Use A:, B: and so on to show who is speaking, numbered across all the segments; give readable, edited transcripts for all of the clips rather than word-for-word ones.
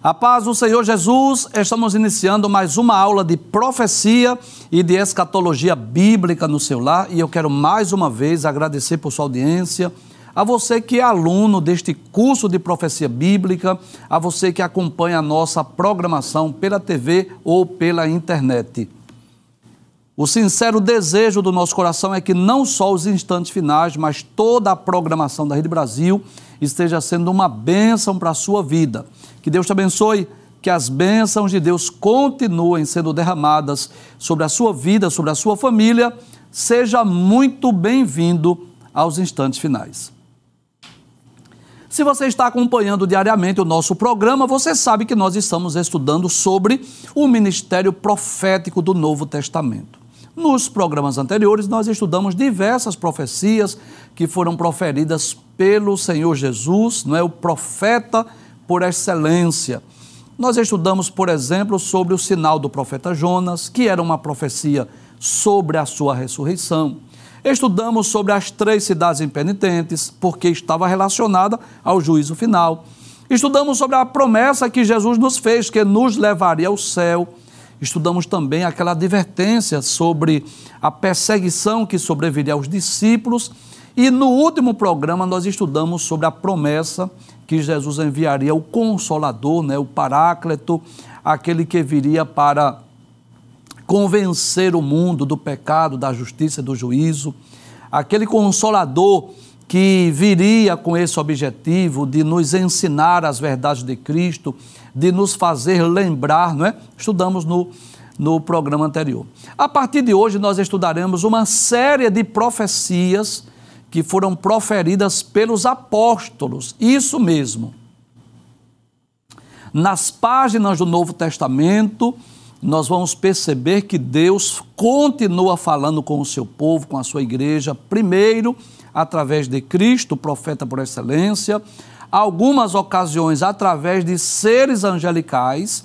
A: A paz do Senhor Jesus, estamos iniciando mais uma aula de profecia e de escatologia bíblica no seu lar e eu quero mais uma vez agradecer por sua audiência, a você que é aluno deste curso de profecia bíblica, a você que acompanha a nossa programação pela TV ou pela internet. O sincero desejo do nosso coração é que não só os instantes finais, mas toda a programação da Rede Brasil esteja sendo uma bênção para a sua vida. Que Deus te abençoe, que as bênçãos de Deus continuem sendo derramadas sobre a sua vida, sobre a sua família. Seja muito bem-vindo aos instantes finais. Se você está acompanhando diariamente o nosso programa, você sabe que nós estamos estudando sobre o ministério profético do Novo Testamento. Nos programas anteriores, nós estudamos diversas profecias que foram proferidas pelo Senhor Jesus, não é? O profeta por excelência. Nós estudamos, por exemplo, sobre o sinal do profeta Jonas, que era uma profecia sobre a sua ressurreição. Estudamos sobre as 3 cidades impenitentes, porque estava relacionada ao juízo final. Estudamos sobre a promessa que Jesus nos fez, que nos levaria ao céu. Estudamos também aquela advertência sobre a perseguição que sobreviria aos discípulos. E no último programa nós estudamos sobre a promessa que Jesus enviaria o Consolador, né, o Paráclito, aquele que viria para convencer o mundo do pecado, da justiça e do juízo. Aquele Consolador que viria com esse objetivo de nos ensinar as verdades de Cristo, de nos fazer lembrar, não é? Estudamos no programa anterior. A partir de hoje nós estudaremos uma série de profecias que foram proferidas pelos apóstolos, isso mesmo. Nas páginas do Novo Testamento, nós vamos perceber que Deus continua falando com o seu povo, com a sua igreja, primeiro através de Cristo, o profeta por excelência, algumas ocasiões através de seres angelicais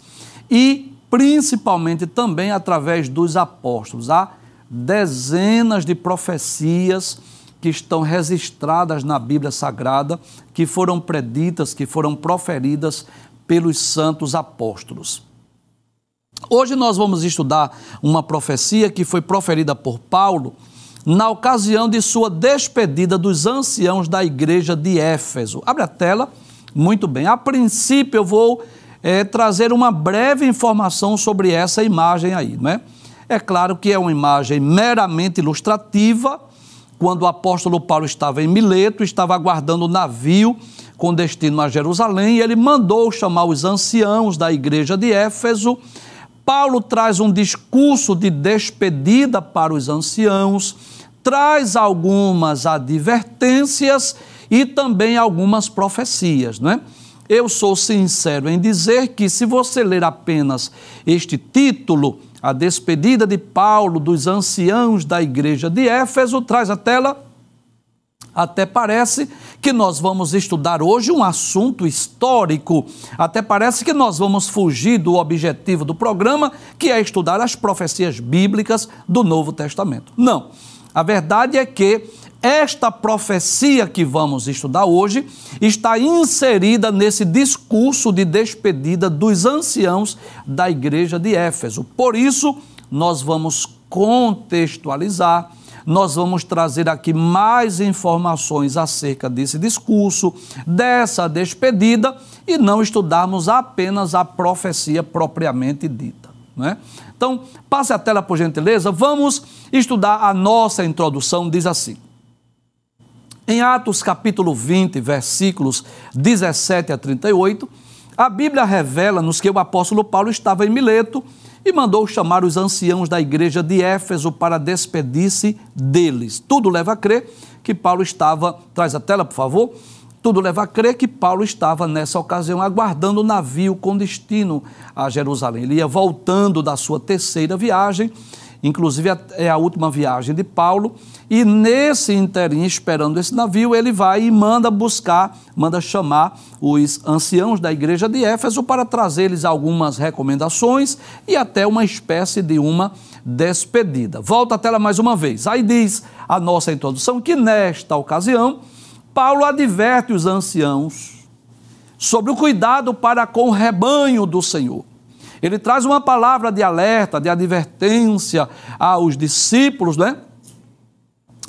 A: e principalmente também através dos apóstolos. Há dezenas de profecias que estão registradas na Bíblia Sagrada, que foram preditas, que foram proferidas pelos santos apóstolos. Hoje nós vamos estudar uma profecia que foi proferida por Paulo na ocasião de sua despedida dos anciãos da igreja de Éfeso. Abre a tela. Muito bem. A princípio eu vou trazer uma breve informação sobre essa imagem aí, não é? É claro que é uma imagem meramente ilustrativa. Quando o apóstolo Paulo estava em Mileto, estava aguardando o navio com destino a Jerusalém, e ele mandou chamar os anciãos da igreja de Éfeso. Paulo traz um discurso de despedida para os anciãos, traz algumas advertências e também algumas profecias, não é? Eu sou sincero em dizer que se você ler apenas este título, a despedida de Paulo dos anciãos da igreja de Éfeso, traz a tela, até parece que nós vamos estudar hoje um assunto histórico, até parece que nós vamos fugir do objetivo do programa, que é estudar as profecias bíblicas do Novo Testamento. Não, a verdade é que esta profecia que vamos estudar hoje está inserida nesse discurso de despedida dos anciãos da igreja de Éfeso. Por isso, nós vamos contextualizar, nós vamos trazer aqui mais informações acerca desse discurso, dessa despedida, e não estudarmos apenas a profecia propriamente dita, não é? Então, passe a tela por gentileza, vamos estudar a nossa introdução, diz assim. Em Atos capítulo 20, versículos 17 a 38, a Bíblia revela-nos que o apóstolo Paulo estava em Mileto e mandou chamar os anciãos da igreja de Éfeso para despedir-se deles. Tudo leva a crer que Paulo estava, traz a tela por favor, tudo leva a crer que Paulo estava nessa ocasião aguardando o navio com destino a Jerusalém. Ele ia voltando da sua 3ª viagem, inclusive é a última viagem de Paulo, e nesse interim, esperando esse navio, ele vai e manda chamar os anciãos da igreja de Éfeso para trazer-lhes algumas recomendações e até uma espécie de uma despedida. Volta a tela mais uma vez. Aí diz a nossa introdução que nesta ocasião, Paulo adverte os anciãos sobre o cuidado para com o rebanho do Senhor. Ele traz uma palavra de alerta, de advertência aos discípulos, né?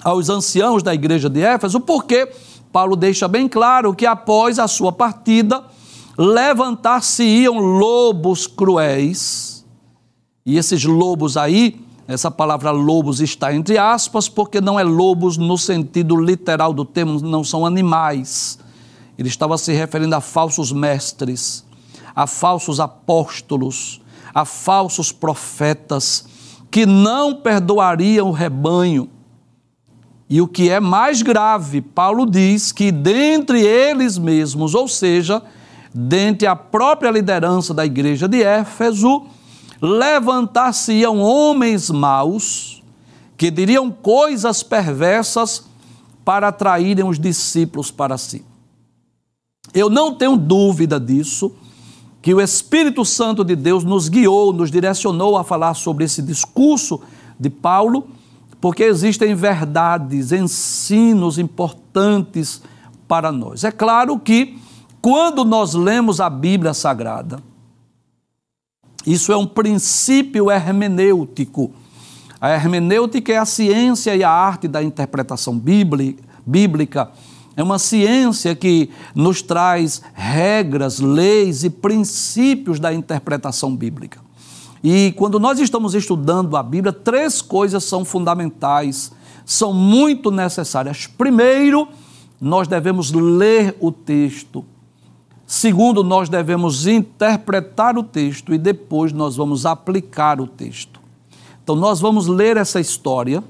A: Aos anciãos da igreja de Éfeso, porque Paulo deixa bem claro que após a sua partida, levantar-se-iam lobos cruéis. E esses lobos aí, essa palavra lobos está entre aspas, porque não é lobos no sentido literal do termo, não são animais. Ele estava se referindo a falsos mestres, a falsos apóstolos, a falsos profetas, que não perdoariam o rebanho. E o que é mais grave, Paulo diz que dentre eles mesmos, ou seja, dentre a própria liderança da igreja de Éfeso, levantar-se-iam homens maus, que diriam coisas perversas para atraírem os discípulos para si. Eu não tenho dúvida disso, que o Espírito Santo de Deus nos guiou, nos direcionou a falar sobre esse discurso de Paulo, porque existem verdades, ensinos importantes para nós. É claro que, quando nós lemos a Bíblia Sagrada, isso é um princípio hermenêutico. A hermenêutica é a ciência e a arte da interpretação bíblica. É uma ciência que nos traz regras, leis e princípios da interpretação bíblica. E quando nós estamos estudando a Bíblia, 3 coisas são fundamentais, são muito necessárias. Primeiro, nós devemos ler o texto. Segundo, nós devemos interpretar o texto e depois nós vamos aplicar o texto. Então, nós vamos ler essa história,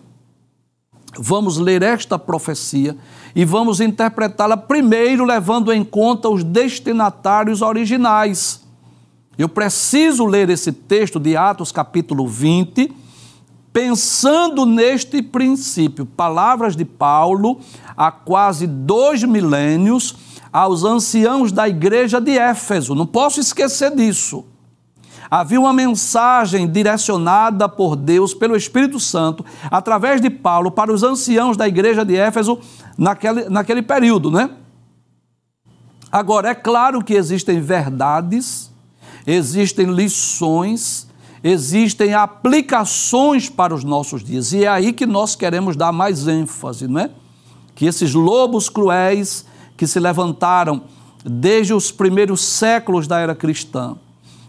A: vamos ler esta profecia e vamos interpretá-la primeiro levando em conta os destinatários originais. Eu preciso ler esse texto de Atos capítulo 20, pensando neste princípio, palavras de Paulo há quase 2 milênios, aos anciãos da igreja de Éfeso. Não posso esquecer disso. Havia uma mensagem direcionada por Deus, pelo Espírito Santo, através de Paulo, para os anciãos da igreja de Éfeso naquele período, né? Agora, é claro que existem verdades, existem lições, existem aplicações para os nossos dias. E é aí que nós queremos dar mais ênfase, não é? Que esses lobos cruéis que se levantaram desde os primeiros séculos da era cristã,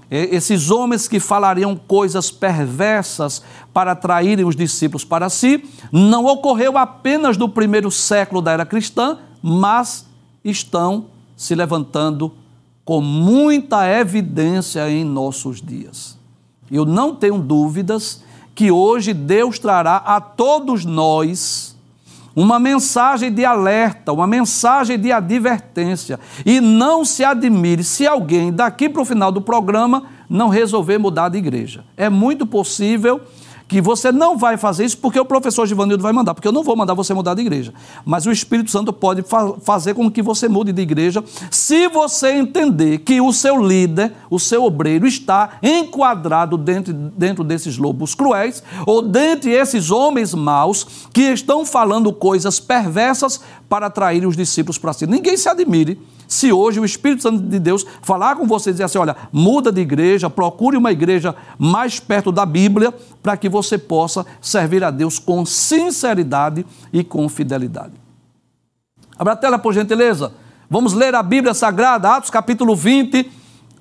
A: esses homens que falariam coisas perversas para atraírem os discípulos para si, não ocorreu apenas no primeiro século da era cristã, mas estão se levantando com muita evidência em nossos dias. Eu não tenho dúvidas que hoje Deus trará a todos nós uma mensagem de alerta, uma mensagem de advertência. E não se admire se alguém daqui para o final do programa não resolver mudar de igreja. É muito possível que você não vai fazer isso porque o professor Givanildo vai mandar, porque eu não vou mandar você mudar de igreja. Mas o Espírito Santo pode fazer com que você mude de igreja se você entender que o seu líder, o seu obreiro está enquadrado dentro desses lobos cruéis ou dentre esses homens maus que estão falando coisas perversas para atrair os discípulos para si. Ninguém se admire se hoje o Espírito Santo de Deus falar com você e dizer assim, olha, muda de igreja, procure uma igreja mais perto da Bíblia para que você possa servir a Deus com sinceridade e com fidelidade. Abra a tela, por gentileza. Vamos ler a Bíblia Sagrada, Atos capítulo 20,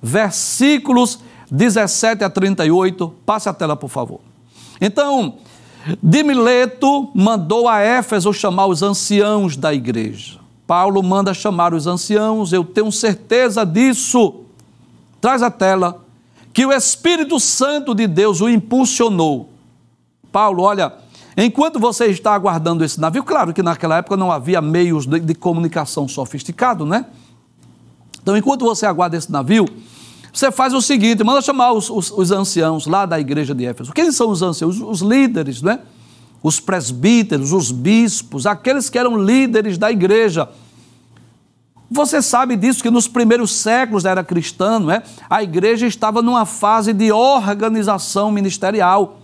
A: versículos 17 a 38. Passe a tela, por favor. Então, de Mileto mandou a Éfeso chamar os anciãos da igreja. Paulo manda chamar os anciãos, eu tenho certeza disso. Traz a tela, que o Espírito Santo de Deus o impulsionou. Paulo, olha, enquanto você está aguardando esse navio, claro que naquela época não havia meios de comunicação sofisticado, né? Então, enquanto você aguarda esse navio, você faz o seguinte, manda chamar os anciãos lá da igreja de Éfeso. Quem são os anciãos? Os líderes, né? Os presbíteros, os bispos, aqueles que eram líderes da igreja. Você sabe disso, que nos primeiros séculos da era cristã, não é? A igreja estava numa fase de organização ministerial.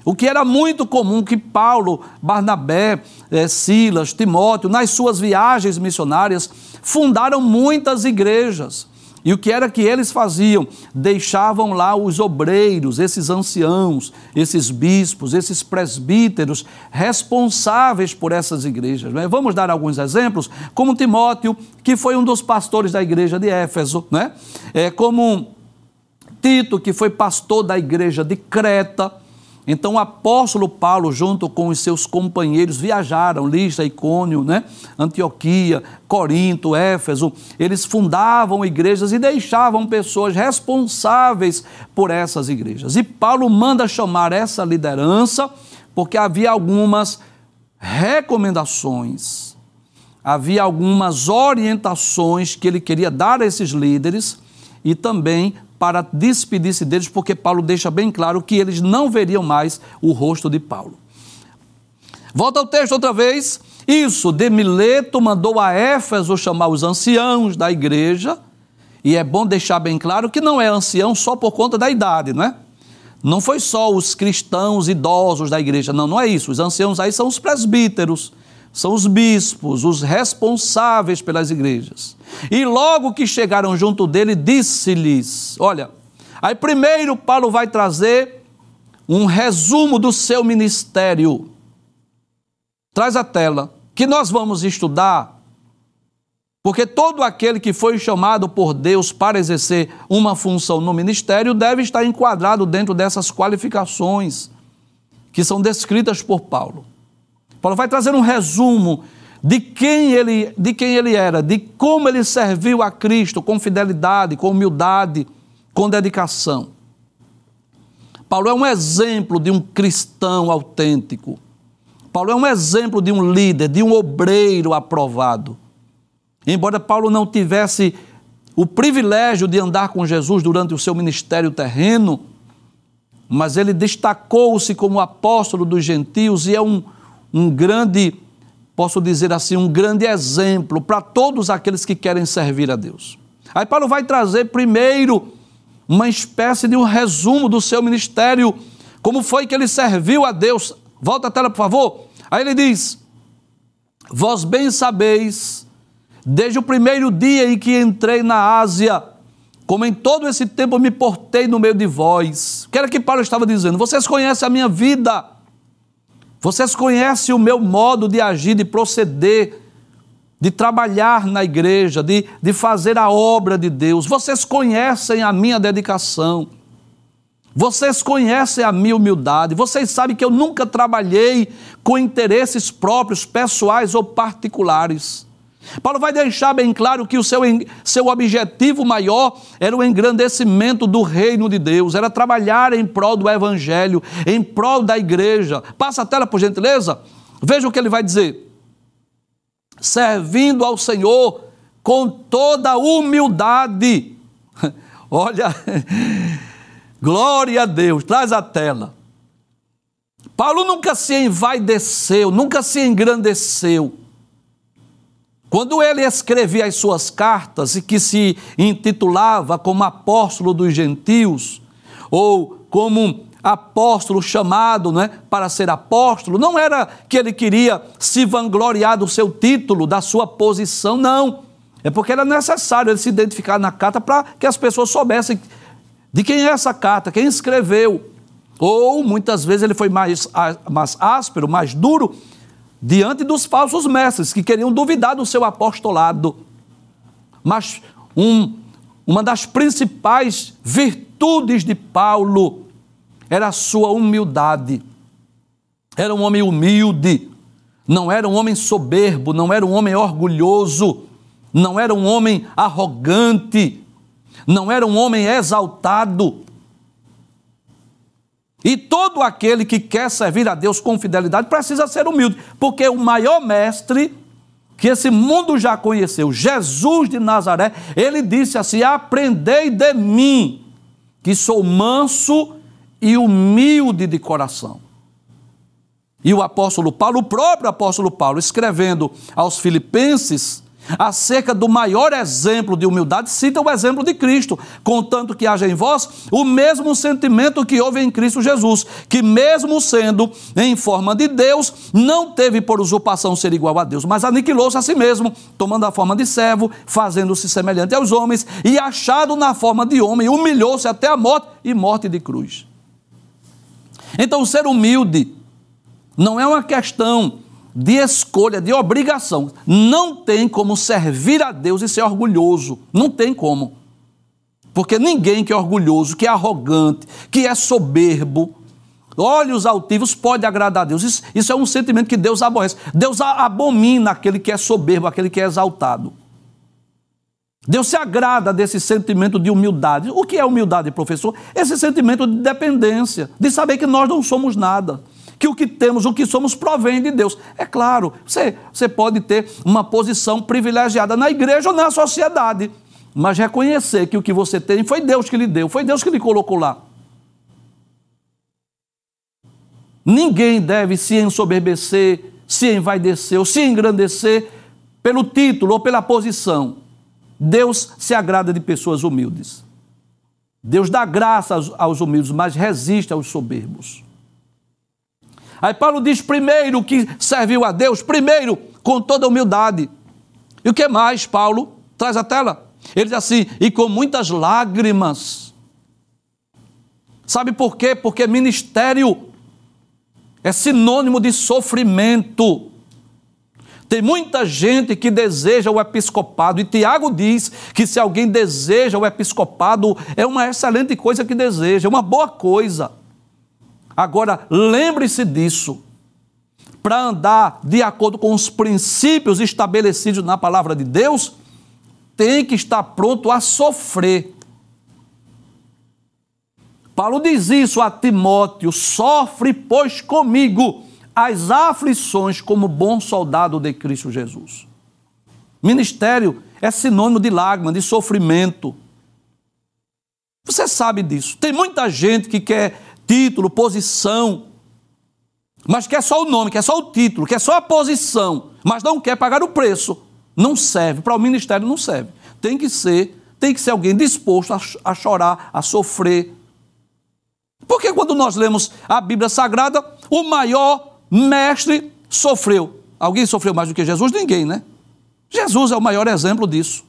A: O que era muito comum que Paulo, Barnabé, Silas, Timóteo, nas suas viagens missionárias, fundaram muitas igrejas. E o que era que eles faziam? Deixavam lá os obreiros, esses anciãos, esses bispos, esses presbíteros, responsáveis por essas igrejas. Né? Vamos dar alguns exemplos, como Timóteo, que foi um dos pastores da igreja de Éfeso, né? Como Tito, que foi pastor da igreja de Creta. Então o apóstolo Paulo, junto com os seus companheiros, viajaram, Listra, Icônio, né? Antioquia, Corinto, Éfeso. Eles fundavam igrejas e deixavam pessoas responsáveis por essas igrejas. E Paulo manda chamar essa liderança porque havia algumas recomendações, havia algumas orientações que ele queria dar a esses líderes e também para despedir-se deles, porque Paulo deixa bem claro que eles não veriam mais o rosto de Paulo. Volta ao texto outra vez. Isso, de Mileto mandou a Éfeso chamar os anciãos da igreja, e é bom deixar bem claro que não é ancião só por conta da idade, não é? Não foi só os cristãos idosos da igreja, não é isso. Os anciãos aí são os presbíteros, são os bispos, os responsáveis pelas igrejas. E logo que chegaram junto dele, disse-lhes, olha, aí primeiro Paulo vai trazer um resumo do seu ministério. Traz a tela, que nós vamos estudar, porque todo aquele que foi chamado por Deus para exercer uma função no ministério deve estar enquadrado dentro dessas qualificações que são descritas por Paulo. Paulo vai trazer um resumo de quem ele era, de como ele serviu a Cristo com fidelidade, com humildade, com dedicação. Paulo é um exemplo de um cristão autêntico. Paulo é um exemplo de um líder, de um obreiro aprovado. Embora Paulo não tivesse o privilégio de andar com Jesus durante o seu ministério terreno, mas ele destacou-se como apóstolo dos gentios e é um grande, posso dizer assim, um grande exemplo para todos aqueles que querem servir a Deus. Aí Paulo vai trazer primeiro uma espécie de um resumo do seu ministério, como foi que ele serviu a Deus. Volta a tela, por favor. Aí ele diz, vós bem sabeis, desde o primeiro dia em que entrei na Ásia, como em todo esse tempo me portei no meio de vós. O que era que Paulo estava dizendo? Vocês conhecem a minha vida, vocês conhecem o meu modo de agir, de proceder, de trabalhar na igreja, de fazer a obra de Deus. Vocês conhecem a minha dedicação. Vocês conhecem a minha humildade. Vocês sabem que eu nunca trabalhei com interesses próprios, pessoais ou particulares. Paulo vai deixar bem claro que o seu objetivo maior era o engrandecimento do reino de Deus, era trabalhar em prol do evangelho, em prol da igreja. Passa a tela, por gentileza. Veja o que ele vai dizer. Servindo ao Senhor com toda humildade. Olha, glória a Deus. Traz a tela. Paulo nunca se envaideceu, nunca se engrandeceu. Quando ele escrevia as suas cartas e que se intitulava como apóstolo dos gentios, ou como apóstolo chamado, né, para ser apóstolo, não era que ele queria se vangloriar do seu título, da sua posição, não. É porque era necessário ele se identificar na carta para que as pessoas soubessem de quem é essa carta, quem escreveu. Ou muitas vezes ele foi mais áspero, mais duro, diante dos falsos mestres que queriam duvidar do seu apostolado. Mas uma das principais virtudes de Paulo era a sua humildade. Era um homem humilde, não era um homem soberbo, não era um homem orgulhoso, não era um homem arrogante, não era um homem exaltado. E todo aquele que quer servir a Deus com fidelidade precisa ser humilde, porque o maior mestre que esse mundo já conheceu, Jesus de Nazaré, ele disse assim: aprendei de mim, que sou manso e humilde de coração. E o apóstolo Paulo, o próprio apóstolo Paulo, escrevendo aos Filipenses, acerca do maior exemplo de humildade, cita o exemplo de Cristo, contanto que haja em vós o mesmo sentimento que houve em Cristo Jesus, que mesmo sendo em forma de Deus, não teve por usurpação ser igual a Deus, mas aniquilou-se a si mesmo, tomando a forma de servo, fazendo-se semelhante aos homens, e achado na forma de homem, humilhou-se até a morte, e morte de cruz. Então, ser humilde não é uma questão de escolha, de obrigação. Não tem como servir a Deus e ser orgulhoso. Não tem como. Porque ninguém que é orgulhoso, que é arrogante, que é soberbo, olhos altivos, pode agradar a Deus. Isso é um sentimento que Deus aborrece. Deus abomina aquele que é soberbo, aquele que é exaltado. Deus se agrada desse sentimento de humildade. O que é humildade, professor? Esse sentimento de dependência, de saber que nós não somos nada, que o que temos, o que somos, provém de Deus. É claro, você pode ter uma posição privilegiada na igreja ou na sociedade, mas reconhecer que o que você tem foi Deus que lhe deu, foi Deus que lhe colocou lá. Ninguém deve se ensoberbecer, se envaidecer ou se engrandecer pelo título ou pela posição. Deus se agrada de pessoas humildes. Deus dá graça aos humildes, mas resiste aos soberbos. Aí Paulo diz primeiro que serviu a Deus, primeiro com toda humildade. E o que mais, Paulo? Traz a tela. Ele diz assim, e com muitas lágrimas. Sabe por quê? Porque ministério é sinônimo de sofrimento. Tem muita gente que deseja o episcopado, e Tiago diz que se alguém deseja o episcopado, é uma excelente coisa que deseja, é uma boa coisa. Agora, lembre-se disso, para andar de acordo com os princípios estabelecidos na palavra de Deus, tem que estar pronto a sofrer. Paulo diz isso a Timóteo, sofre, pois, comigo as aflições como bom soldado de Cristo Jesus. Ministério é sinônimo de lágrima, de sofrimento. Você sabe disso. Tem muita gente que quer título, posição, mas quer só o nome, quer só o título, quer só a posição, mas não quer pagar o preço. Não serve, para o ministério não serve. Tem que ser alguém disposto a chorar, a sofrer. Porque quando nós lemos a Bíblia Sagrada, o maior mestre sofreu. Alguém sofreu mais do que Jesus? Ninguém, né? Jesus é o maior exemplo disso.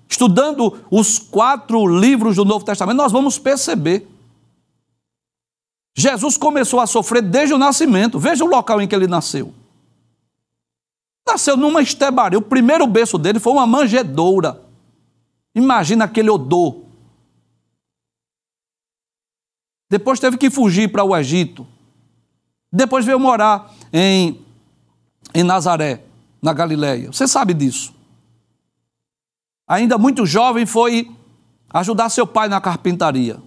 A: Estudando os 4 livros do Novo Testamento, nós vamos perceber. Jesus começou a sofrer desde o nascimento. Veja o local em que ele nasceu. Nasceu numa estebaria. O primeiro berço dele foi uma manjedoura. Imagina aquele odor. Depois teve que fugir para o Egito. Depois veio morar em Nazaré, na Galileia. Você sabe disso. Ainda muito jovem, foi ajudar seu pai na carpintaria.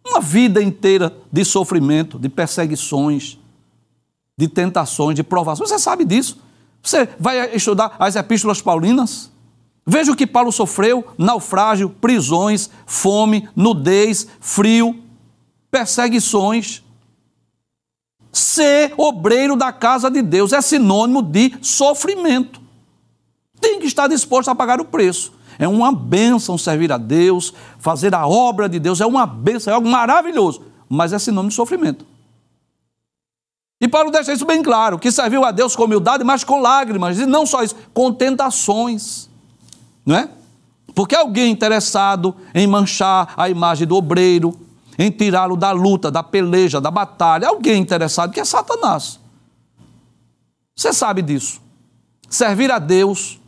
A: Uma vida inteira de sofrimento, de perseguições, de tentações, de provações. Você sabe disso. Você vai estudar as epístolas paulinas? Veja o que Paulo sofreu: naufrágio, prisões, fome, nudez, frio, perseguições. Ser obreiro da casa de Deus é sinônimo de sofrimento. Tem que estar disposto a pagar o preço. É uma bênção servir a Deus, fazer a obra de Deus, é uma bênção, é algo maravilhoso, mas é sinônimo de sofrimento. E Paulo deixa isso bem claro, que serviu a Deus com humildade, mas com lágrimas, e não só isso, com tentações, não é? Porque alguém interessado em manchar a imagem do obreiro, em tirá-lo da luta, da peleja, da batalha, alguém interessado, que é Satanás. Você sabe disso. Servir a Deus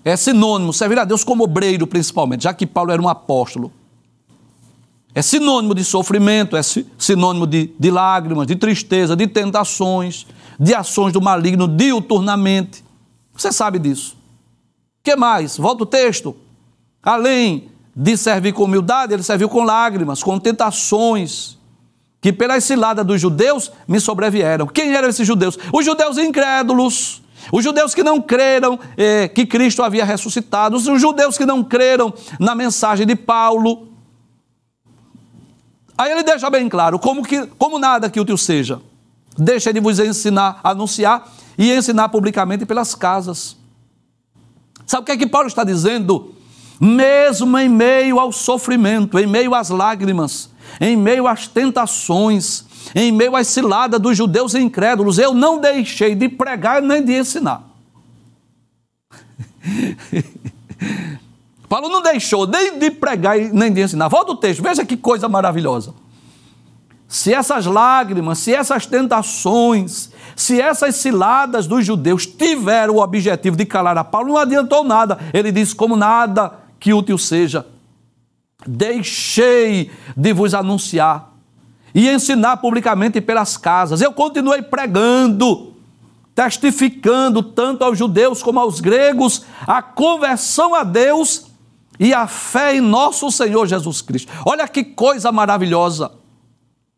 A: é sinônimo, servir a Deus como obreiro principalmente, já que Paulo era um apóstolo. É sinônimo de sofrimento, é sinônimo de lágrimas, de tristeza, de tentações, de ações do maligno diuturnamente. Você sabe disso. O que mais? Volta o texto. Além de servir com humildade, ele serviu com lágrimas, com tentações, que pelas ciladas dos judeus me sobrevieram. Quem eram esses judeus? Os judeus incrédulos. Os judeus que não creram que Cristo havia ressuscitado, os judeus que não creram na mensagem de Paulo. Aí ele deixa bem claro, como nada que útil seja, deixa de vos ensinar, anunciar, e ensinar publicamente pelas casas. Sabe o que Paulo está dizendo? Mesmo em meio ao sofrimento, em meio às lágrimas, em meio às tentações, em meio às ciladas dos judeus incrédulos, eu não deixei de pregar nem de ensinar. Paulo não deixou nem de pregar nem de ensinar. Volta o texto, veja que coisa maravilhosa. Se essas lágrimas, se essas tentações, se essas ciladas dos judeus tiveram o objetivo de calar a Paulo, não adiantou nada. Ele diz, como nada que útil seja, deixei de vos anunciar e ensinar publicamente pelas casas. Eu continuei pregando, testificando tanto aos judeus como aos gregos a conversão a Deus e a fé em nosso Senhor Jesus Cristo. Olha que coisa maravilhosa.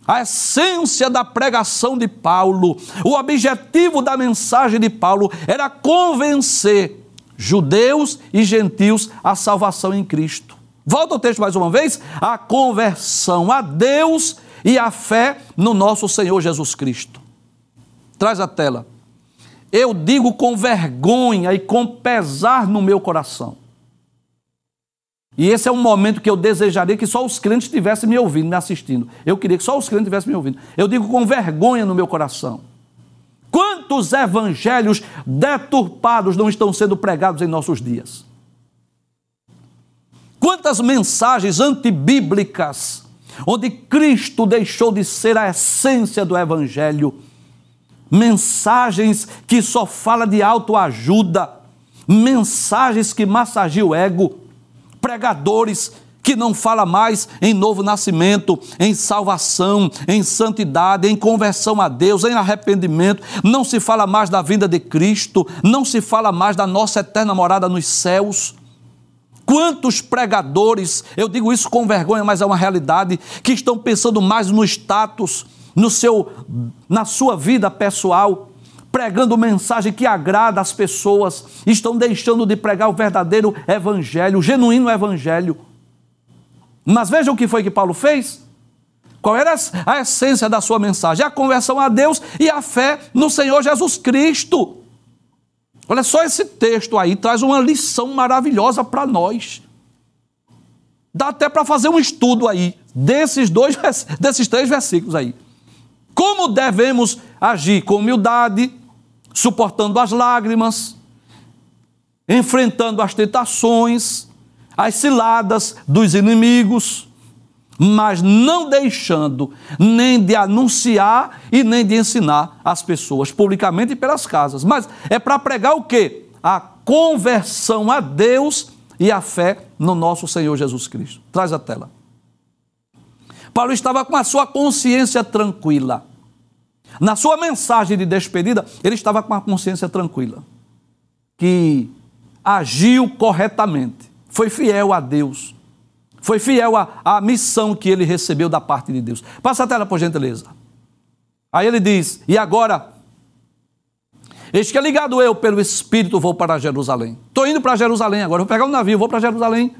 A: A essência da pregação de Paulo, o objetivo da mensagem de Paulo era convencer judeus e gentios à salvação em Cristo. Volta ao texto mais uma vez. A conversão a Deus e a fé no nosso Senhor Jesus Cristo. Traz a tela. Eu digo com vergonha e com pesar no meu coração. E esse é um momento que eu desejaria que só os crentes estivessem me ouvindo, me assistindo. Eu queria que só os crentes estivessem me ouvindo. Eu digo com vergonha no meu coração. Quantos evangelhos deturpados não estão sendo pregados em nossos dias? Quantas mensagens antibíblicas, onde Cristo deixou de ser a essência do evangelho. Mensagens que só falam de autoajuda, mensagens que massageiam o ego, pregadores que não falam mais em novo nascimento, em salvação, em santidade, em conversão a Deus, em arrependimento. Não se fala mais da vinda de Cristo, não se fala mais da nossa eterna morada nos céus. Quantos pregadores, eu digo isso com vergonha, mas é uma realidade, que estão pensando mais no status, na sua vida pessoal, pregando mensagem que agrada as pessoas, estão deixando de pregar o verdadeiro evangelho, o genuíno evangelho. Mas veja o que foi que Paulo fez. Qual era a essência da sua mensagem? A conversão a Deus e a fé no Senhor Jesus Cristo. Olha só, esse texto aí traz uma lição maravilhosa para nós. Dá até para fazer um estudo aí, desses 3 versículos aí. Como devemos agir? Com humildade, suportando as lágrimas, enfrentando as tentações, as ciladas dos inimigos, mas não deixando nem de anunciar e nem de ensinar as pessoas publicamente e pelas casas. Mas é para pregar o quê? A conversão a Deus e a fé no nosso Senhor Jesus Cristo. Traz a tela. Paulo estava com a sua consciência tranquila. Na sua mensagem de despedida, ele estava com a consciência tranquila, que agiu corretamente, foi fiel a Deus, foi fiel à missão que ele recebeu da parte de Deus. Passa a tela, por gentileza. Aí ele diz, e agora, eis que ligado eu pelo Espírito vou para Jerusalém. Estou indo para Jerusalém agora, vou pegar um navio, vou para Jerusalém,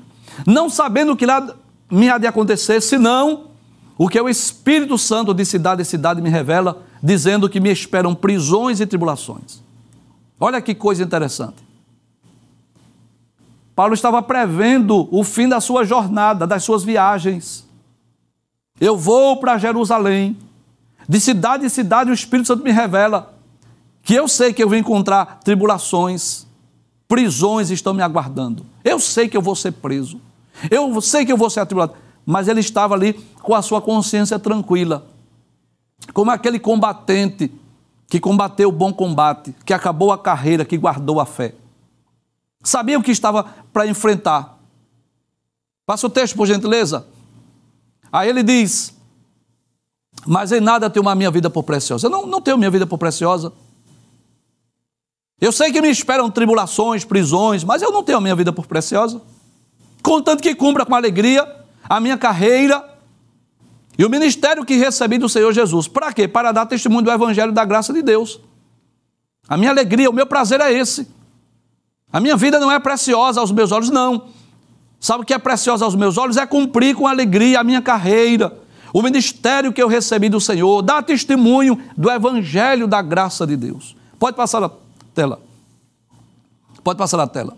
A: não sabendo o que lá me há de acontecer, senão o que o Espírito Santo de cidade em cidade me revela, dizendo que me esperam prisões e tribulações. Olha que coisa interessante. Paulo estava prevendo o fim da sua jornada, das suas viagens. Eu vou para Jerusalém. De cidade em cidade o Espírito Santo me revela que eu sei que eu vou encontrar tribulações, prisões estão me aguardando. Eu sei que eu vou ser preso. Eu sei que eu vou ser atribulado. Mas ele estava ali com a sua consciência tranquila, como aquele combatente que combateu o bom combate, que acabou a carreira, que guardou a fé. Sabia o que estava para enfrentar. Passa o texto, por gentileza. Aí ele diz, mas em nada tenho a minha vida por preciosa. Eu não tenho minha vida por preciosa. Eu sei que me esperam tribulações, prisões, mas eu não tenho a minha vida por preciosa. Contanto que cumpra com alegria a minha carreira e o ministério que recebi do Senhor Jesus. Para quê? Para dar testemunho do Evangelho da graça de Deus. A minha alegria, o meu prazer é esse. A minha vida não é preciosa aos meus olhos, não. Sabe o que é preciosa aos meus olhos? É cumprir com alegria a minha carreira, o ministério que eu recebi do Senhor, dar testemunho do Evangelho da graça de Deus. Pode passar a tela. Pode passar a tela.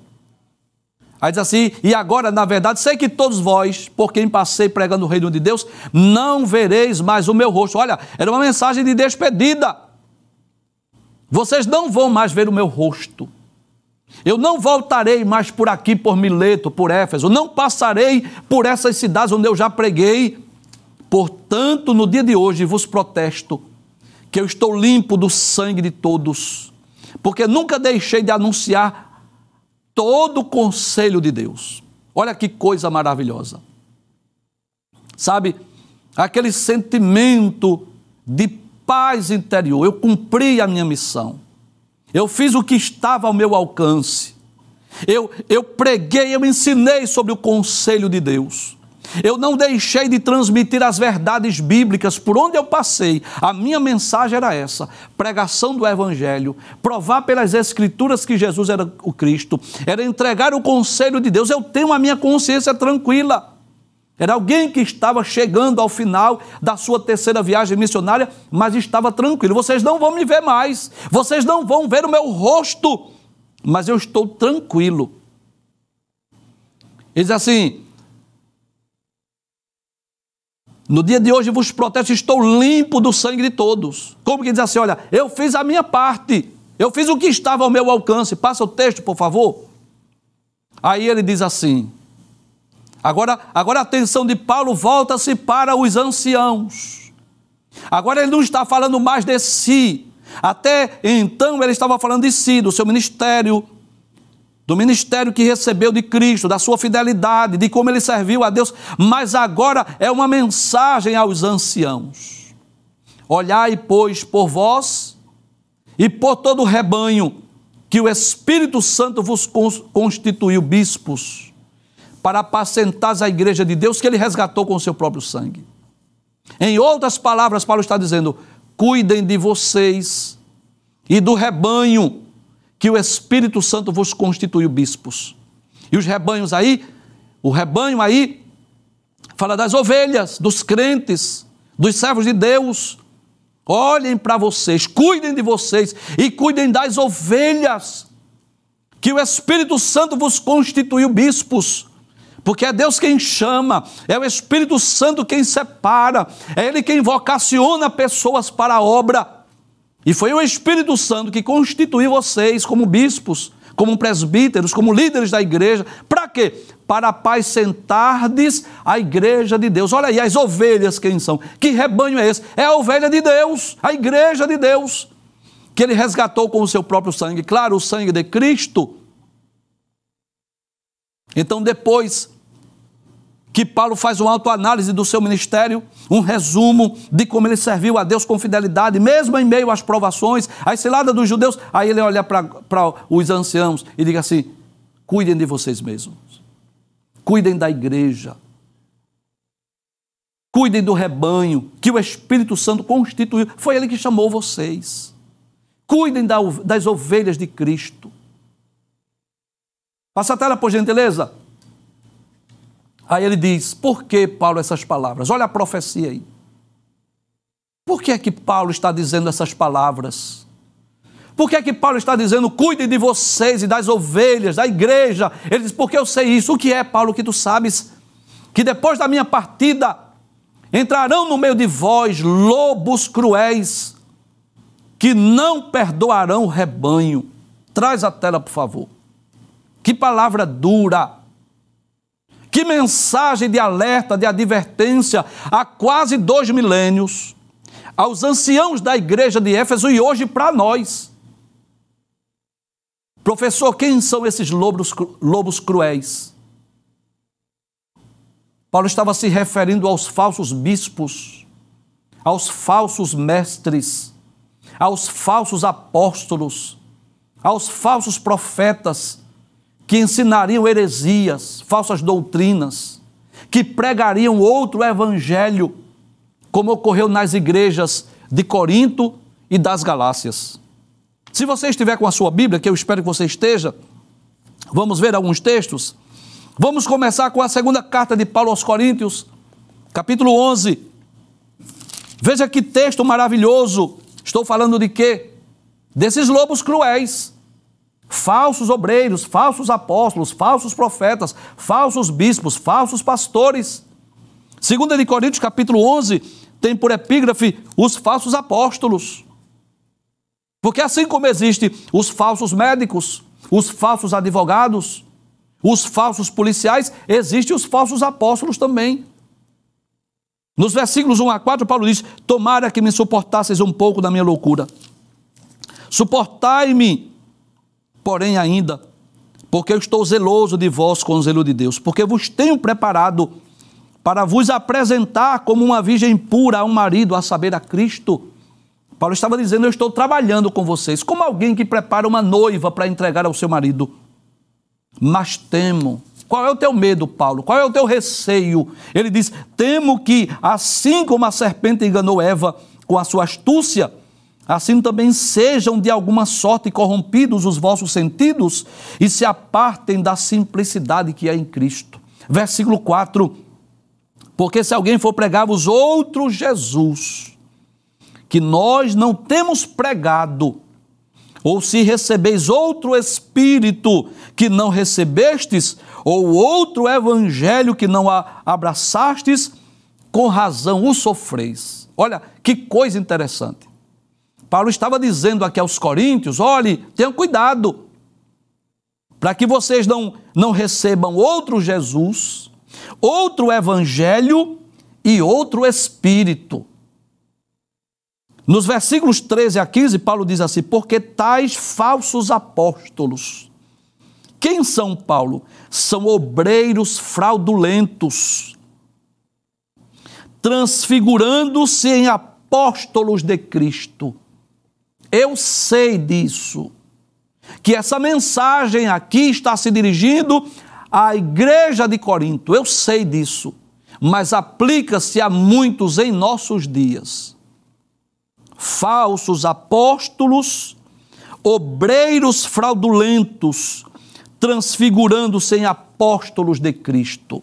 A: Aí diz assim: e agora, na verdade, sei que todos vós, por quem passei pregando o reino de Deus, não vereis mais o meu rosto. Olha, era uma mensagem de despedida. Vocês não vão mais ver o meu rosto. Eu não voltarei mais por aqui, por Mileto, por Éfeso. Não passarei por essas cidades onde eu já preguei. Portanto, no dia de hoje vos protesto que eu estou limpo do sangue de todos, porque nunca deixei de anunciar todo o conselho de Deus. Olha que coisa maravilhosa. Sabe, aquele sentimento de paz interior. Eu cumpri a minha missão. Eu fiz o que estava ao meu alcance. Eu preguei, eu ensinei sobre o conselho de Deus. Eu não deixei de transmitir as verdades bíblicas por onde eu passei. A minha mensagem era essa: pregação do Evangelho, provar pelas Escrituras que Jesus era o Cristo, era entregar o conselho de Deus. Eu tenho a minha consciência tranquila. Era alguém que estava chegando ao final da sua terceira viagem missionária, mas estava tranquilo. Vocês não vão me ver mais, vocês não vão ver o meu rosto, mas eu estou tranquilo. Ele diz assim: no dia de hoje vos protesto, estou limpo do sangue de todos. Como que diz assim? Olha, eu fiz a minha parte, eu fiz o que estava ao meu alcance. Passa o texto, por favor. Aí ele diz assim, agora a atenção de Paulo volta-se para os anciãos. Agora ele não está falando mais de si. Até então ele estava falando de si, do seu ministério, do ministério que recebeu de Cristo, da sua fidelidade, de como ele serviu a Deus. Mas agora é uma mensagem aos anciãos. Olhai, pois, por vós e por todo o rebanho, que o Espírito Santo vos constituiu bispos, para apacentar a igreja de Deus, que ele resgatou com o seu próprio sangue. Em outras palavras, Paulo está dizendo: cuidem de vocês e do rebanho, que o Espírito Santo vos constituiu bispos. E os rebanhos aí, o rebanho aí, fala das ovelhas, dos crentes, dos servos de Deus. Olhem para vocês, cuidem de vocês e cuidem das ovelhas, que o Espírito Santo vos constituiu bispos. Porque é Deus quem chama, é o Espírito Santo quem separa, é Ele quem vocaciona pessoas para a obra. E foi o Espírito Santo que constituiu vocês como bispos, como presbíteros, como líderes da igreja. Para quê? Para apacentardes a igreja de Deus. Olha aí, as ovelhas quem são? Que rebanho é esse? É a ovelha de Deus, a igreja de Deus, que Ele resgatou com o seu próprio sangue. Claro, o sangue de Cristo. Então, depois que Paulo faz uma autoanálise do seu ministério, um resumo de como ele serviu a Deus com fidelidade, mesmo em meio às provações, às ciladas dos judeus, aí ele olha para os anciãos e diz assim: cuidem de vocês mesmos, cuidem da igreja, cuidem do rebanho, que o Espírito Santo constituiu, foi Ele que chamou vocês, cuidem das ovelhas de Cristo. Passa a tela, por gentileza. Aí ele diz: por que, Paulo, essas palavras? Olha a profecia aí. Por que é que Paulo está dizendo essas palavras? Por que é que Paulo está dizendo: cuidem de vocês e das ovelhas, da igreja? Ele diz: porque eu sei isso. O que é, Paulo, que tu sabes? Que depois da minha partida entrarão no meio de vós lobos cruéis, que não perdoarão o rebanho. Traz a tela, por favor. Que palavra dura. Que mensagem de alerta, de advertência há quase 2 milênios, aos anciãos da igreja de Éfeso e hoje para nós. Professor, quem são esses lobos cruéis? Paulo estava se referindo aos falsos bispos, aos falsos mestres, aos falsos apóstolos, aos falsos profetas, que ensinariam heresias, falsas doutrinas, que pregariam outro evangelho, como ocorreu nas igrejas de Corinto e das Galácias. Se você estiver com a sua Bíblia, que eu espero que você esteja, vamos ver alguns textos. Vamos começar com a segunda carta de Paulo aos Coríntios, capítulo 11. Veja que texto maravilhoso. Estou falando de quê? desses lobos cruéis, falsos obreiros, falsos apóstolos, falsos profetas, falsos bispos, falsos pastores. 2 Coríntios capítulo 11 tem por epígrafe os falsos apóstolos. Porque assim como existem os falsos médicos, os falsos advogados, os falsos policiais, existem os falsos apóstolos também. Nos versículos 1 a 4, Paulo diz: tomara que me suportasseis um pouco da minha loucura. Suportai-me, porém ainda, porque eu estou zeloso de vós com o zelo de Deus, porque vos tenho preparado para vos apresentar como uma virgem pura a um marido, a saber, a Cristo. Paulo estava dizendo: eu estou trabalhando com vocês, como alguém que prepara uma noiva para entregar ao seu marido. Mas temo. Qual é o teu medo, Paulo? Qual é o teu receio? Ele diz: temo que, assim como a serpente enganou Eva com a sua astúcia, assim também sejam de alguma sorte corrompidos os vossos sentidos e se apartem da simplicidade que é em Cristo. Versículo 4. Porque se alguém for pregar-vos outro Jesus, que nós não temos pregado, ou se recebeis outro Espírito que não recebestes, ou outro Evangelho que não abraçastes, com razão o sofreis. Olha, que coisa interessante. Paulo estava dizendo aqui aos coríntios: olhe, tenham cuidado, para que vocês não recebam outro Jesus, outro Evangelho e outro Espírito. Nos versículos 13 a 15, Paulo diz assim: porque tais falsos apóstolos, quem são, Paulo? São obreiros fraudulentos, transfigurando-se em apóstolos de Cristo. Eu sei disso, que essa mensagem aqui está se dirigindo à igreja de Corinto, eu sei disso, mas aplica-se a muitos em nossos dias. Falsos apóstolos, obreiros fraudulentos, transfigurando-se em apóstolos de Cristo.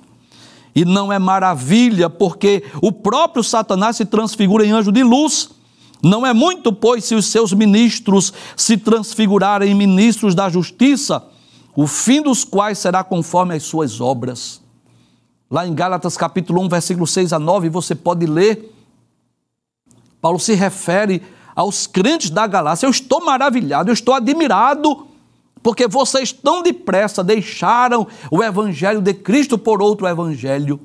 A: E não é maravilha, porque o próprio Satanás se transfigura em anjo de luz. Não é muito, pois, se os seus ministros se transfigurarem em ministros da justiça, o fim dos quais será conforme as suas obras. Lá em Gálatas capítulo 1, versículo 6 a 9, você pode ler. Paulo se refere aos crentes da Galácia: eu estou maravilhado, eu estou admirado, porque vocês tão depressa deixaram o Evangelho de Cristo por outro Evangelho.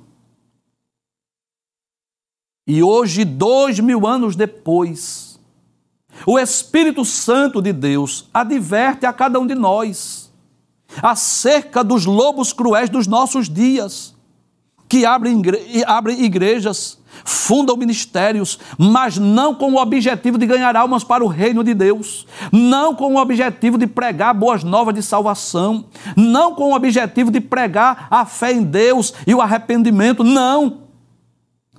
A: E hoje, 2000 anos depois, o Espírito Santo de Deus adverte a cada um de nós acerca dos lobos cruéis dos nossos dias, que abrem igrejas, fundam ministérios, mas não com o objetivo de ganhar almas para o reino de Deus, não com o objetivo de pregar boas novas de salvação, não com o objetivo de pregar a fé em Deus e o arrependimento, não.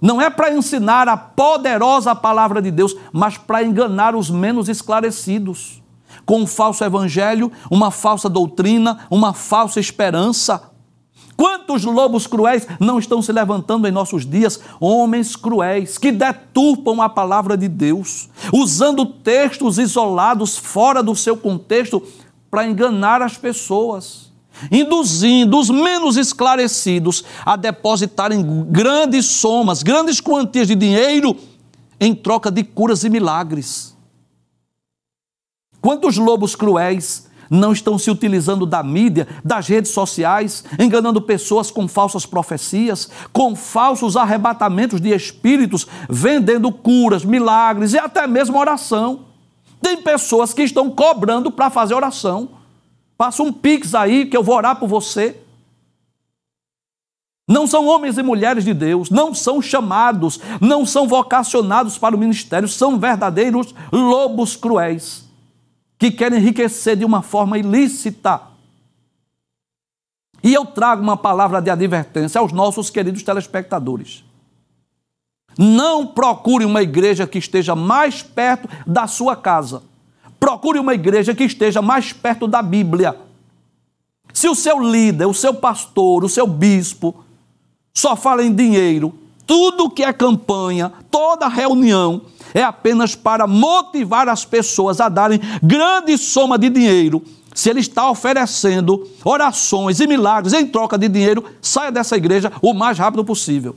A: Não é para ensinar a poderosa palavra de Deus, mas para enganar os menos esclarecidos, com um falso evangelho, uma falsa doutrina, uma falsa esperança. Quantos lobos cruéis não estão se levantando em nossos dias? Homens cruéis que deturpam a palavra de Deus, usando textos isolados fora do seu contexto para enganar as pessoas, induzindo os menos esclarecidos a depositarem grandes somas, grandes quantias de dinheiro em troca de curas e milagres. Quantos lobos cruéis não estão se utilizando da mídia, das redes sociais, enganando pessoas com falsas profecias, com falsos arrebatamentos de espíritos, vendendo curas, milagres e até mesmo oração. Tem pessoas que estão cobrando para fazer oração. Passa um pix aí que eu vou orar por você. Não são homens e mulheres de Deus, não são chamados, não são vocacionados para o ministério, são verdadeiros lobos cruéis, que querem enriquecer de uma forma ilícita. E eu trago uma palavra de advertência aos nossos queridos telespectadores. Não procure uma igreja que esteja mais perto da sua casa. Procure uma igreja que esteja mais perto da Bíblia. Se o seu líder, o seu pastor, o seu bispo só fala em dinheiro, tudo que é campanha, toda reunião, é apenas para motivar as pessoas a darem grande soma de dinheiro. Se ele está oferecendo orações e milagres em troca de dinheiro, saia dessa igreja o mais rápido possível.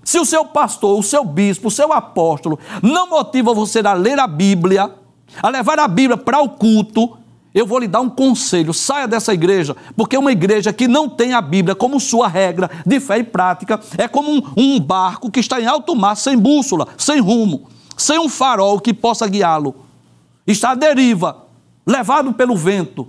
A: Se o seu pastor, o seu bispo, o seu apóstolo não motiva você a ler a Bíblia, a levar a Bíblia para o culto, eu vou lhe dar um conselho: saia dessa igreja, porque uma igreja que não tem a Bíblia como sua regra de fé e prática é como um barco que está em alto mar, sem bússola, sem rumo, sem um farol que possa guiá-lo. Está à deriva, levado pelo vento.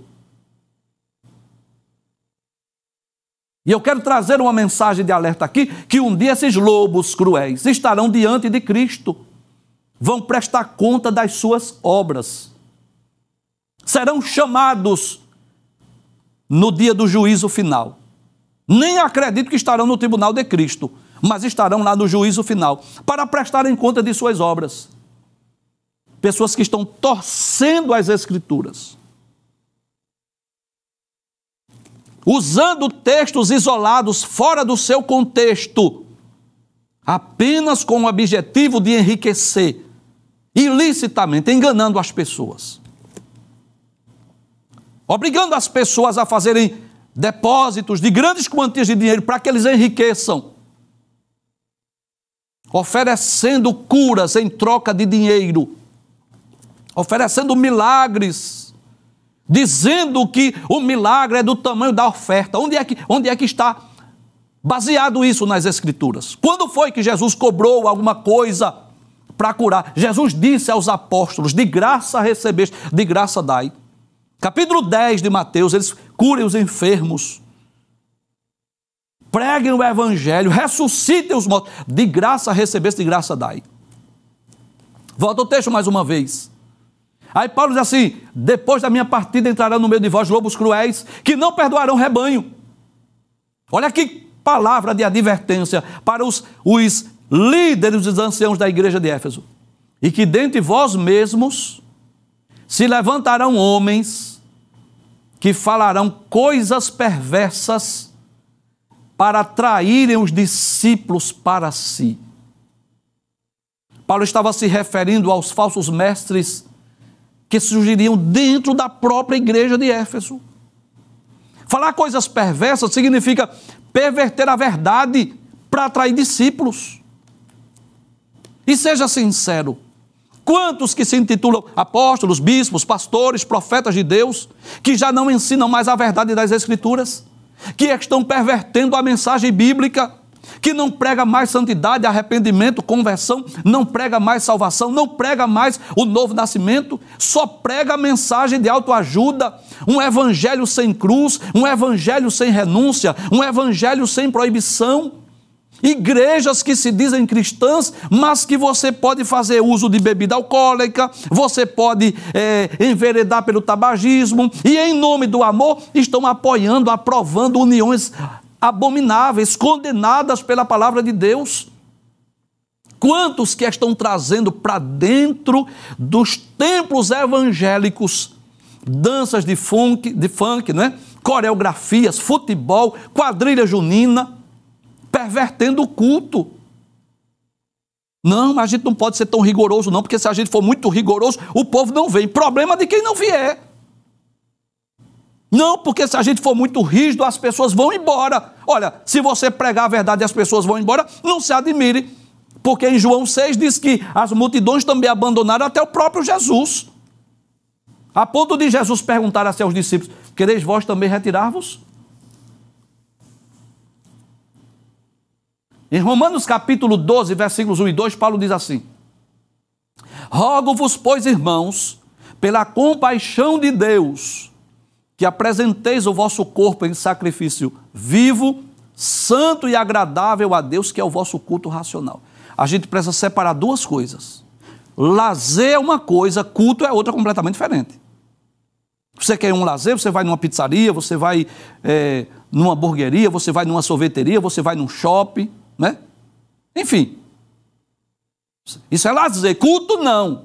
A: E eu quero trazer uma mensagem de alerta aqui, que um dia esses lobos cruéis estarão diante de Cristo, vão prestar conta das suas obras. Serão chamados no dia do juízo final. Nem acredito que estarão no tribunal de Cristo, mas estarão lá no juízo final, para prestarem conta de suas obras. Pessoas que estão torcendo as Escrituras, usando textos isolados fora do seu contexto, apenas com o objetivo de enriquecer, ilicitamente, enganando as pessoas, obrigando as pessoas a fazerem depósitos de grandes quantias de dinheiro para que eles enriqueçam, oferecendo curas em troca de dinheiro, oferecendo milagres, dizendo que o milagre é do tamanho da oferta. Onde é que está baseado isso nas Escrituras? Quando foi que Jesus cobrou alguma coisa para curar? Jesus disse aos apóstolos: de graça recebeste, de graça dai. Capítulo 10 de Mateus, eles curem os enfermos, preguem o evangelho, ressuscitem os mortos, de graça recebeste, de graça dai. Volta o texto mais uma vez. Aí Paulo diz assim: depois da minha partida entrarão no meio de vós lobos cruéis, que não perdoarão rebanho. Olha que palavra de advertência para os líderes e os anciãos da igreja de Éfeso. E que dentre vós mesmos se levantarão homens que falarão coisas perversas para atraírem os discípulos para si. Paulo estava se referindo aos falsos mestres que surgiriam dentro da própria igreja de Éfeso. Falar coisas perversas significa perverter a verdade para atrair discípulos. E seja sincero, quantos que se intitulam apóstolos, bispos, pastores, profetas de Deus, que já não ensinam mais a verdade das Escrituras, que estão pervertendo a mensagem bíblica, que não prega mais santidade, arrependimento, conversão, não prega mais salvação, não prega mais o novo nascimento, só prega a mensagem de autoajuda, um evangelho sem cruz, um evangelho sem renúncia, um evangelho sem proibição. Igrejas que se dizem cristãs, mas que você pode fazer uso de bebida alcoólica, você pode enveredar pelo tabagismo, e em nome do amor estão apoiando, aprovando uniões abomináveis, condenadas pela palavra de Deus. Quantos que estão trazendo para dentro dos templos evangélicos danças de funk, né? Coreografias, futebol, quadrilha junina, pervertendo o culto. Não, mas a gente não pode ser tão rigoroso não, porque se a gente for muito rigoroso, o povo não vem. Problema de quem não vier. Não, porque se a gente for muito rígido, as pessoas vão embora. Olha, se você pregar a verdade e as pessoas vão embora, não se admire, porque em João 6 diz que as multidões também abandonaram até o próprio Jesus. A ponto de Jesus perguntar assim aos discípulos: quereis vós também retirar-vos? Em Romanos capítulo 12, versículos 1 e 2, Paulo diz assim: rogo-vos, pois, irmãos, pela compaixão de Deus, que apresenteis o vosso corpo em sacrifício vivo, santo e agradável a Deus, que é o vosso culto racional. A gente precisa separar duas coisas. Lazer é uma coisa, culto é outra completamente diferente. Você quer um lazer, você vai numa pizzaria, você vai numa hamburgueria, você vai numa sorveteria, você vai num shopping, né? Enfim, isso é lazer. Culto não.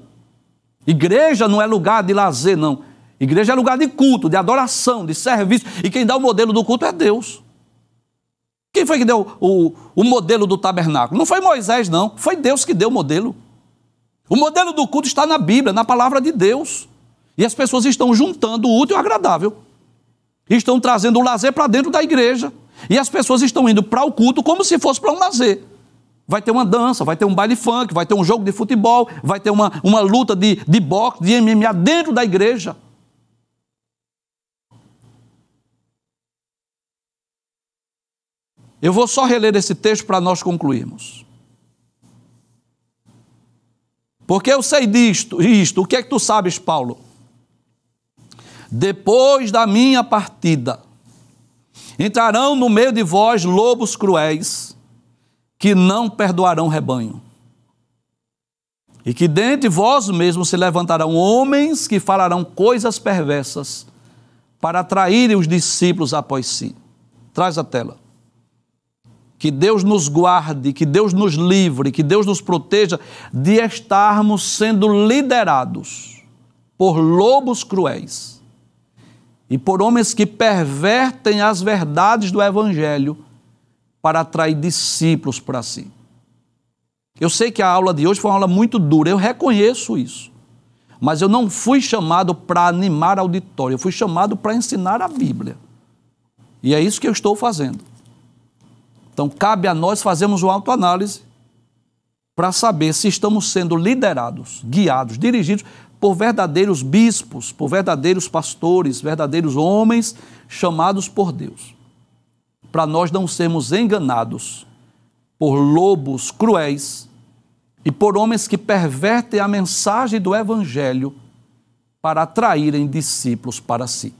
A: Igreja não é lugar de lazer, não. Igreja é lugar de culto, de adoração, de serviço. E quem dá o modelo do culto é Deus. Quem foi que deu o modelo do tabernáculo? Não foi Moisés, não. Foi Deus que deu o modelo. O modelo do culto está na Bíblia, na palavra de Deus. E as pessoas estão juntando o útil e o agradável. Estão trazendo o lazer para dentro da igreja. E as pessoas estão indo para o culto como se fosse para um lazer. Vai ter uma dança, vai ter um baile funk, vai ter um jogo de futebol, vai ter uma luta de boxe, de MMA dentro da igreja. Eu vou só reler esse texto para nós concluirmos. Porque eu sei disto, o que é que tu sabes, Paulo? Depois da minha partida, entrarão no meio de vós lobos cruéis, que não perdoarão rebanho. E que dentre vós mesmos se levantarão homens que falarão coisas perversas, para atraírem os discípulos após si. Traz a tela. Que Deus nos guarde, que Deus nos livre, que Deus nos proteja de estarmos sendo liderados por lobos cruéis e por homens que pervertem as verdades do Evangelho para atrair discípulos para si. Eu sei que a aula de hoje foi uma aula muito dura, eu reconheço isso, mas eu não fui chamado para animar auditório, eu fui chamado para ensinar a Bíblia. E é isso que eu estou fazendo. Então, cabe a nós fazermos uma autoanálise para saber se estamos sendo liderados, guiados, dirigidos por verdadeiros bispos, por verdadeiros pastores, verdadeiros homens chamados por Deus. Para nós não sermos enganados por lobos cruéis e por homens que pervertem a mensagem do Evangelho para atraírem discípulos para si.